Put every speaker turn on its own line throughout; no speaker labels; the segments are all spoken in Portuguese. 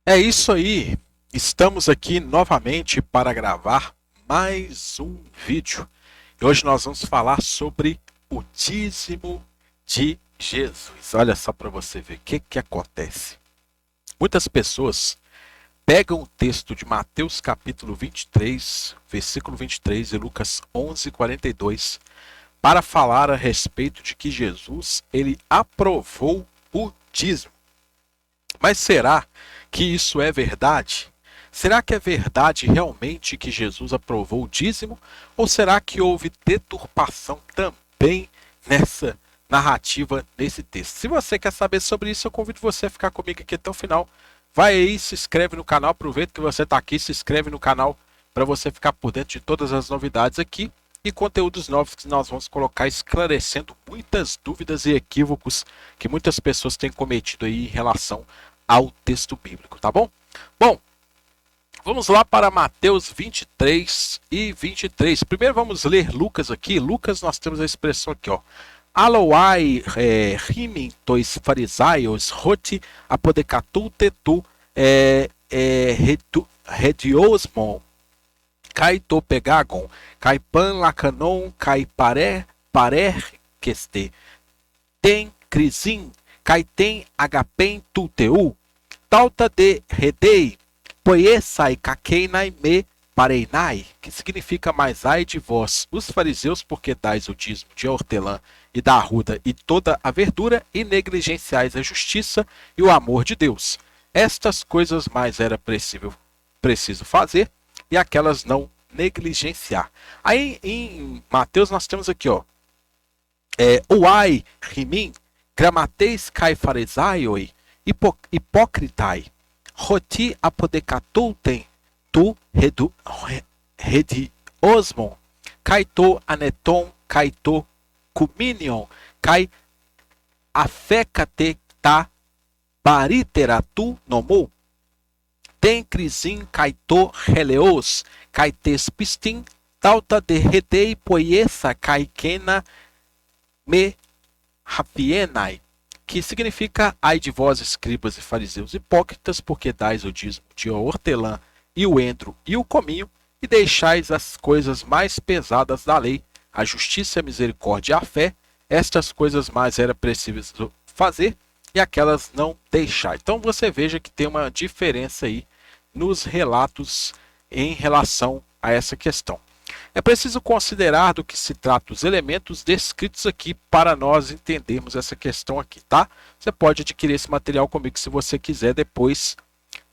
É isso aí. Estamos aqui novamente para gravar mais um vídeo. E hoje nós vamos falar sobre o dízimo de Jesus. Olha só para você ver o que acontece. Muitas pessoas pegam o texto de Mateus capítulo 23, versículo 23 e Lucas 11:42 para falar a respeito de que Jesus ele aprovou o dízimo. Mas será que isso é verdade? Será que é verdade realmente que Jesus aprovou o dízimo? Ou será que houve deturpação também nessa narrativa, nesse texto? Se você quer saber sobre isso, eu convido você a ficar comigo aqui até o final. Vai aí, se inscreve no canal, aproveita que você está aqui, se inscreve no canal para você ficar por dentro de todas as novidades aqui e conteúdos novos que nós vamos colocar esclarecendo muitas dúvidas e equívocos que muitas pessoas têm cometido aí em relação ao texto bíblico, tá bom? Bom, vamos lá para Mateus 23 e 23. Primeiro vamos ler Lucas aqui. Lucas nós temos a expressão aqui, ó. Aloai rimin tois farisaios roti apodecatu tetu rediosmon kai to pegagon kai pan lacanon kai parer queste tem crisim kai tem agapen tuteu tauta de redei poiesai kakeinai me pareinai, que significa mais ai de vós, os fariseus, porque dais o dízimo de hortelã e da arruda e toda a verdura, e negligenciais a justiça e o amor de Deus. Estas coisas mais era preciso fazer, e aquelas não negligenciar. Aí em Mateus nós temos aqui, ó, uai rimin, gramateis kai farisaioi, hipócritai, roti apodecatulten, tu rediosmon, kaito aneton, kaito cuminion, kai afecate ta bariteratu nomu, ten crisin kaito releos, kaites pistin, tauta de redei poiesa kaikena me rapienai, que significa ai de vós, escribas e fariseus hipócritas, porque dais o dízimo de hortelã e o endro e o cominho, e deixais as coisas mais pesadas da lei, a justiça, a misericórdia e a fé. Estas coisas mais era preciso fazer, e aquelas não deixai. Então você veja que tem uma diferença aí nos relatos em relação a essa questão. É preciso considerar do que se trata os elementos descritos aqui para nós entendermos essa questão aqui, tá? Você pode adquirir esse material comigo se você quiser, depois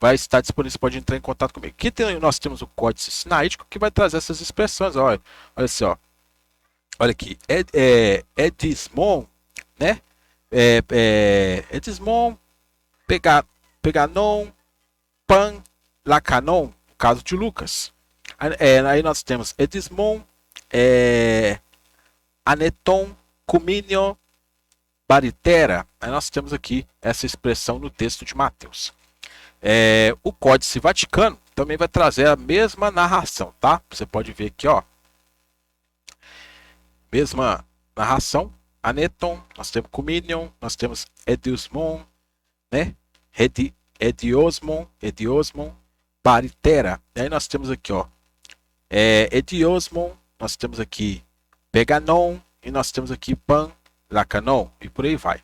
vai estar disponível, você pode entrar em contato comigo. Aqui nós temos o Códice Sinaítico que vai trazer essas expressões, olha só, olha aqui, edismon, né? Edismon, peganon, pan, lacanon, no caso de Lucas. Aí nós temos edismon, aneton, cuminio, baritera. Aí nós temos aqui essa expressão no texto de Mateus. O Códice Vaticano também vai trazer a mesma narração, tá? Você pode ver aqui, ó. Mesma narração. Aneton, nós temos Cominion, nós temos Ediosmon, né? Ediosmon, Baritera. E aí nós temos aqui, ó. Ediosmon, nós temos aqui Peganon, e nós temos aqui Pan, Lacanon, e por aí vai.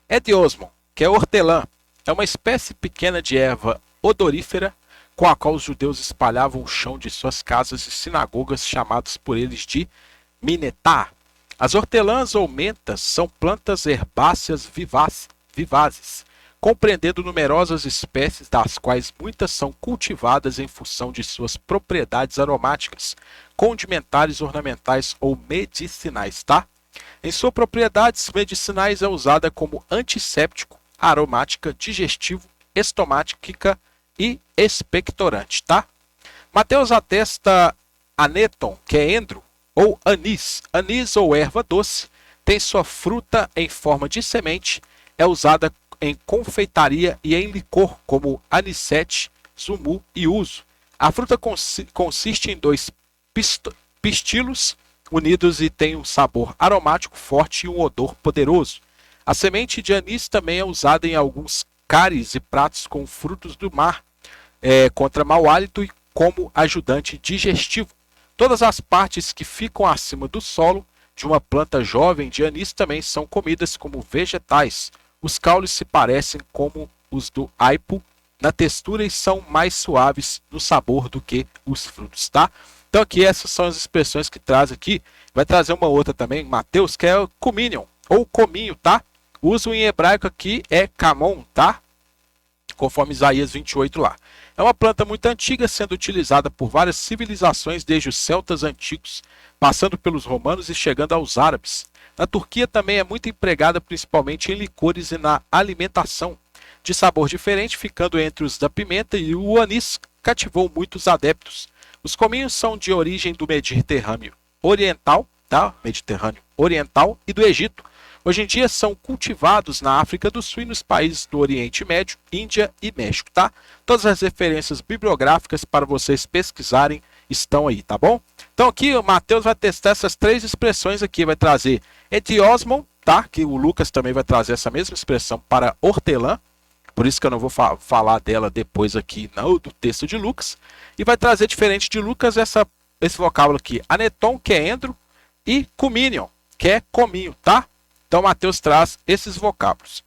Ediosmon, que é hortelã, é uma espécie pequena de erva odorífera com a qual os judeus espalhavam o chão de suas casas e sinagogas, chamados por eles de minetá. As hortelãs ou mentas são plantas herbáceas vivazes, compreendendo numerosas espécies, das quais muitas são cultivadas em função de suas propriedades aromáticas, condimentares, ornamentais ou medicinais, tá? Em suas propriedades medicinais é usada como antisséptico, aromática, digestivo, estomática e expectorante, tá? Mateus atesta aneton, que é endro, ou anis. Anis ou erva doce, tem sua fruta em forma de semente, é usada em confeitaria e em licor, como anicete, zumu e uso. A fruta consiste em dois pistilos unidos e tem um sabor aromático forte e um odor poderoso. A semente de anis também é usada em alguns cáries e pratos com frutos do mar, contra mau hálito e como ajudante digestivo. Todas as partes que ficam acima do solo de uma planta jovem de anis também são comidas como vegetais. Os caules se parecem como os do aipo na textura e são mais suaves no sabor do que os frutos, tá? Então aqui essas são as expressões que traz aqui. Vai trazer uma outra também, Mateus, que é o cominion, ou cominho, tá? O uso em hebraico aqui é kamon, tá? Conforme Isaías 28 lá. É uma planta muito antiga, sendo utilizada por várias civilizações, desde os celtas antigos, passando pelos romanos e chegando aos árabes. Na Turquia também é muito empregada, principalmente em licores e na alimentação. De sabor diferente, ficando entre os da pimenta e o anis, cativou muitos adeptos. Os cominhos são de origem do Mediterrâneo Oriental, tá? Mediterrâneo Oriental e do Egito. Hoje em dia são cultivados na África do Sul e nos países do Oriente Médio, Índia e México, tá? Todas as referências bibliográficas para vocês pesquisarem estão aí, tá bom? Então aqui o Mateus vai testar essas três expressões aqui, vai trazer etiosmon, tá? Que o Lucas também vai trazer essa mesma expressão para hortelã, por isso que eu não vou falar dela depois aqui no do texto de Lucas. E vai trazer, diferente de Lucas, esse vocábulo aqui, aneton, que é endro, e cominion, que é cominho, tá? Então Mateus traz esses vocábulos.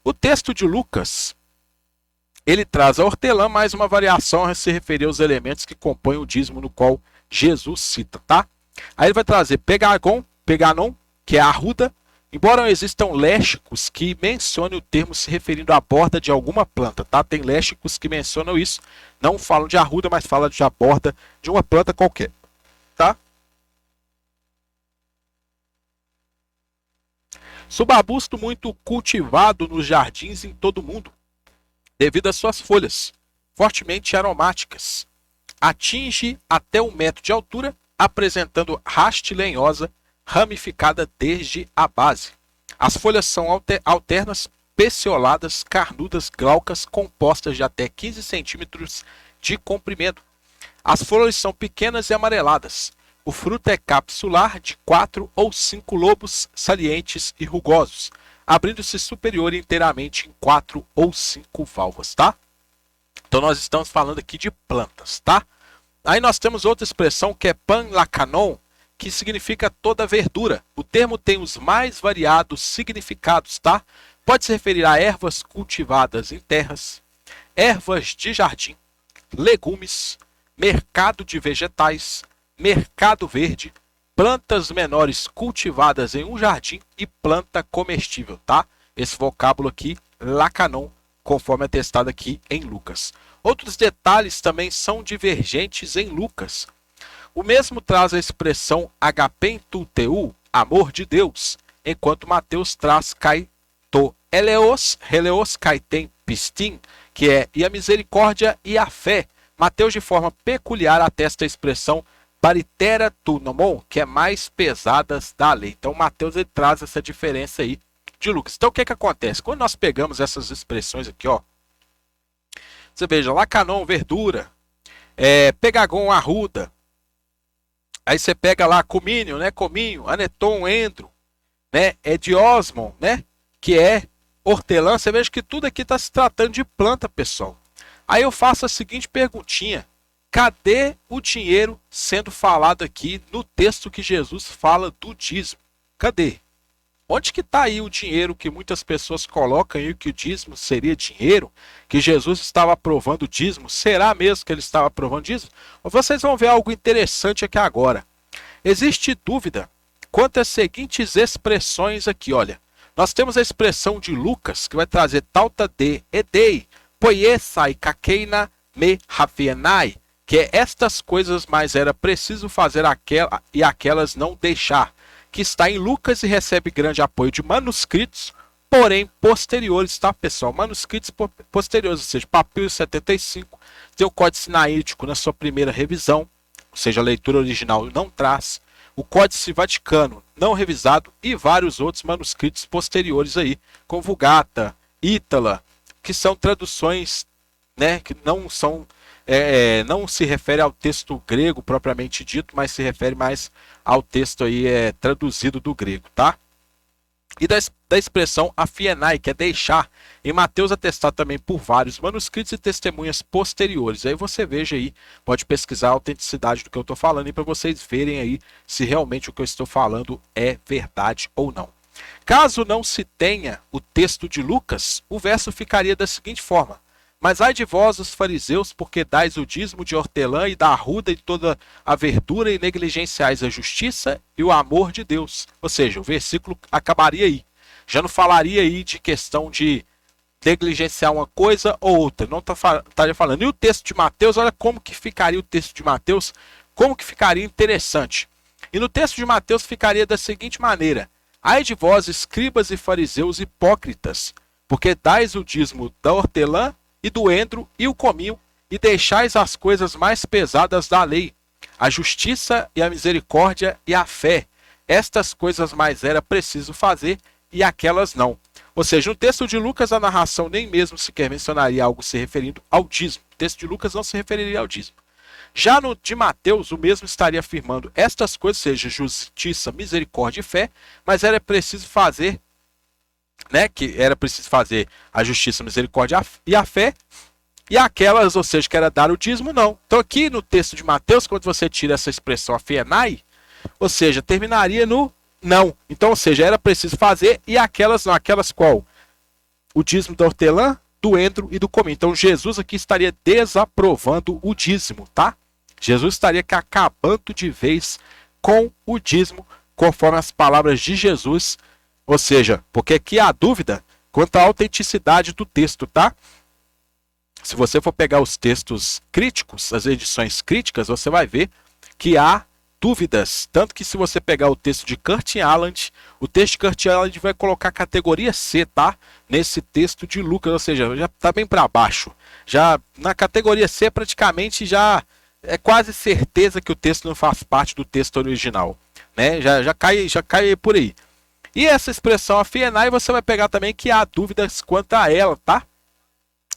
O texto de Lucas, ele traz a hortelã, mais uma variação a se referir aos elementos que compõem o dízimo no qual Jesus cita, tá? Aí ele vai trazer peganon, que é a arruda, embora não existam léxicos que mencionem o termo se referindo à borda de alguma planta, tá? Tem léxicos que mencionam isso, não falam de arruda, mas falam de a borda de uma planta qualquer, tá? Subarbusto muito cultivado nos jardins em todo o mundo, devido às suas folhas, fortemente aromáticas. Atinge até 1 metro de altura, apresentando haste lenhosa ramificada desde a base. As folhas são alternas, pecioladas, carnudas, glaucas, compostas de até 15 centímetros de comprimento. As flores são pequenas e amareladas. O fruto é capsular, de 4 ou 5 lobos salientes e rugosos, abrindo-se superior inteiramente em 4 ou 5 valvas, tá? Então nós estamos falando aqui de plantas, tá? Aí nós temos outra expressão que é panlacanon, que significa toda verdura. O termo tem os mais variados significados, tá? Pode se referir a ervas cultivadas em terras, ervas de jardim, legumes, mercado de vegetais, mercado verde, plantas menores cultivadas em um jardim e planta comestível, tá? Esse vocábulo aqui, lacanon, conforme atestado aqui em Lucas. Outros detalhes também são divergentes em Lucas. O mesmo traz a expressão agapentuteu, amor de Deus, enquanto Mateus traz kaito eleos kaiten pistin, que é e a misericórdia e a fé. Mateus, de forma peculiar, atesta a expressão paritera tunomon, que é mais pesadas da lei. Então Mateus ele traz essa diferença aí de Lucas. Então o que acontece? Quando nós pegamos essas expressões aqui, ó, você veja, lacanon, verdura, pegagon, arruda, aí você pega lá comínio, né, cominho, aneton, endro, né, ediosmon, né, que é hortelã. Você veja que tudo aqui está se tratando de planta, pessoal. Aí eu faço a seguinte perguntinha: cadê o dinheiro sendo falado aqui no texto que Jesus fala do dízimo? Cadê? Onde que está aí o dinheiro que muitas pessoas colocam aí que o dízimo seria dinheiro? Que Jesus estava aprovando o dízimo? Será mesmo que ele estava aprovando o dízimo? Vocês vão ver algo interessante aqui agora. Existe dúvida quanto às seguintes expressões aqui, olha. Nós temos a expressão de Lucas, que vai trazer tauta de edei, poiesai kakeina me rafienai, que é estas coisas, mas era preciso fazer aquela e aquelas não deixar, que está em Lucas e recebe grande apoio de manuscritos, porém posteriores, tá, pessoal? Manuscritos posteriores, ou seja, Papiro 75, tem o Códice Sinaítico na sua primeira revisão, ou seja, a leitura original não traz, o Códice Vaticano não revisado e vários outros manuscritos posteriores aí, com Vulgata, Ítala, que são traduções, né, que não são não se refere ao texto grego propriamente dito, mas se refere mais ao texto aí traduzido do grego, tá? E da expressão afienai, que é deixar, em Mateus atestado também por vários manuscritos e testemunhas posteriores. Aí você veja aí, pode pesquisar a autenticidade do que eu estou falando e para vocês verem aí se realmente o que eu estou falando é verdade ou não. Caso não se tenha o texto de Lucas, o verso ficaria da seguinte forma: mas ai de vós, os fariseus, porque dais o dízimo de hortelã e da arruda e toda a verdura e negligenciais a justiça e o amor de Deus. Ou seja, o versículo acabaria aí. Já não falaria aí de questão de negligenciar uma coisa ou outra. Não estaria falando. E o texto de Mateus, olha como que ficaria o texto de Mateus, como que ficaria interessante. E no texto de Mateus ficaria da seguinte maneira: ai de vós, escribas e fariseus hipócritas, porque dais o dízimo da hortelã e do endro e o cominho, e deixais as coisas mais pesadas da lei, a justiça e a misericórdia e a fé. Estas coisas mais era preciso fazer, e aquelas não. Ou seja, no texto de Lucas, a narração nem mesmo sequer mencionaria algo se referindo ao dízimo. O texto de Lucas não se referiria ao dízimo. Já no de Mateus, o mesmo estaria afirmando estas coisas, seja justiça, misericórdia e fé, mas era preciso fazer, que era preciso fazer a justiça, a misericórdia e a fé, e aquelas, ou seja, que era dar o dízimo, não. Então aqui no texto de Mateus, quando você tira essa expressão afienai, ou seja, terminaria no não. Então, ou seja, era preciso fazer e aquelas não. Aquelas qual? O dízimo da hortelã, do endro e do cominho. Então Jesus aqui estaria desaprovando o dízimo, tá? Jesus estaria acabando de vez com o dízimo, conforme as palavras de Jesus. Ou seja, porque aqui há dúvida quanto à autenticidade do texto, tá? Se você for pegar os textos críticos, as edições críticas, você vai ver que há dúvidas. Tanto que se você pegar o texto de Curtin Allen, o texto de Curtin Allen vai colocar categoria C, tá? Nesse texto de Lucas, ou seja, já está bem para baixo. Já na categoria C, praticamente já é quase certeza que o texto não faz parte do texto original, né? Já cai por aí. E essa expressão afienai, você vai pegar também que há dúvidas quanto a ela, tá?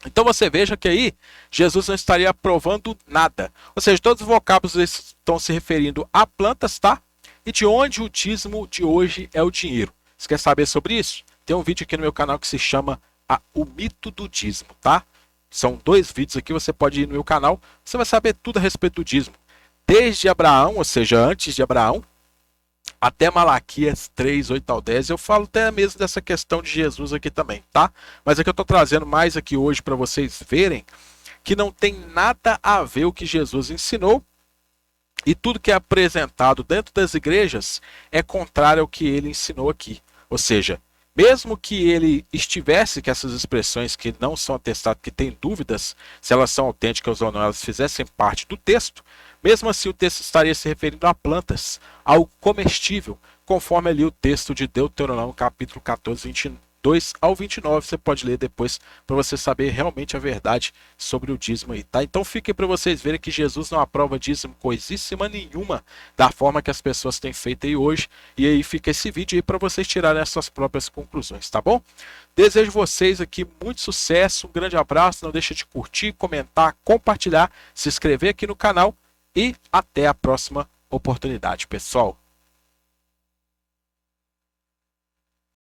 Então você veja que aí Jesus não estaria aprovando nada. Ou seja, todos os vocábulos estão se referindo a plantas, tá? E de onde o dízimo de hoje é o dinheiro. Você quer saber sobre isso? Tem um vídeo aqui no meu canal que se chama O Mito do Dízimo, tá? São 2 vídeos aqui, você pode ir no meu canal, você vai saber tudo a respeito do dízimo. Desde Abraão, ou seja, antes de Abraão, até Malaquias 3, 8 ao 10, eu falo até mesmo dessa questão de Jesus aqui também, tá? Mas é que eu estou trazendo mais aqui hoje para vocês verem que não tem nada a ver o que Jesus ensinou e tudo que é apresentado dentro das igrejas é contrário ao que ele ensinou aqui. Ou seja, mesmo que ele estivesse, que essas expressões que não são atestadas, que tem dúvidas se elas são autênticas ou não, elas fizessem parte do texto, mesmo assim o texto estaria se referindo a plantas, algo comestível, conforme ali o texto de Deuteronômio capítulo 14, 22 ao 29, você pode ler depois para você saber realmente a verdade sobre o dízimo aí, tá? Então fiquem para vocês verem que Jesus não aprova dízimo coisíssima nenhuma da forma que as pessoas têm feito aí hoje, e aí fica esse vídeo aí para vocês tirarem as suas próprias conclusões, tá bom? Desejo vocês aqui muito sucesso, um grande abraço, não deixa de curtir, comentar, compartilhar, se inscrever aqui no canal e até a próxima oportunidade, pessoal.